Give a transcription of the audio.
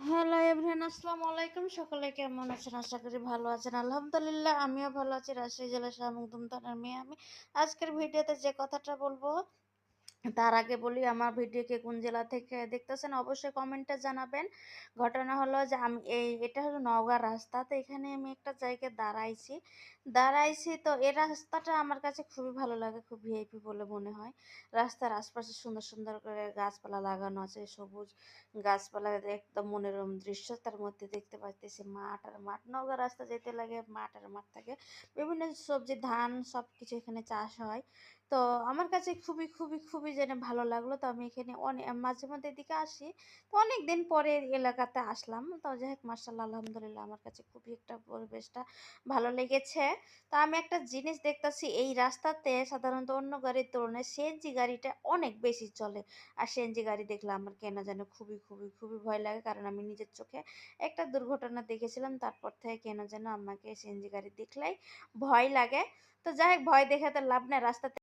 Hello everyone, আসসালামু আলাইকুম। সকলে কেমন আছেন? আশা করি ভালো আছেন। আলহামদুলিল্লাহ আমিও ভালো আছি। রাজশাহী জেলার শাহ মখদুম থানার মেয়ে আমি। আজকের ভিডিওতে যে কথাটা বলবো তার আগে বলি, আমার ভিডিও কে কোন জেলা থেকে দেখতেছেন অবশ্যই কমেন্টে জানাবেন। ঘটনা হলো যে এটা হলো নওগাঁ রাস্তা। তো এখানে আমি একটা জায়গায় দাঁড়াইছি। তো এই রাস্তাটা আমার কাছে খুবই ভালো লাগে, খুব ভিআইপি বলে মনে হয়। রাস্তার আশপাশে সুন্দর সুন্দর করে গাছপালা লাগানো আছে, সবুজ গাছপালা, একদম মনোরম দৃশ্য। তার মধ্যে দেখতে পাইতেছি মাঠ আর মাঠ। নওগাঁ রাস্তা যেতে লাগে মাঠ আর মাঠ থাকে, বিভিন্ন সবজি ধান সবকিছু এখানে চাষ হয়। তো আমার কাছে খুবই খুবই খুবই যেন ভালো লাগলো। তো আমি এখানে অনেক মাঝে মধ্যে এদিকে আসি। তো অনেক দিন পরে এই এলাকাতে আসলাম। তো যাই হোক, মার্শাল্লাহ আলহামদুলিল্লাহ আমার কাছে খুবই একটা পরিবেশটা ভালো লেগেছে। তো আমি একটা জিনিস দেখতাছি, এই রাস্তাতে সাধারণত অন্য গাড়ির তুলনায় সিএনজি গাড়িটা অনেক বেশি চলে। আর সিএনজি গাড়ি দেখলে আমার কেন যেন খুবই খুবই খুবই ভয় লাগে, কারণ আমি নিজের চোখে একটা দুর্ঘটনা দেখেছিলাম। তারপর থেকে কেন যেন আমাকে সিএনজি গাড়ি দেখলেই ভয় লাগে। তো যাই হোক, ভয় দেখে তো লাভ নাই, রাস্তাতে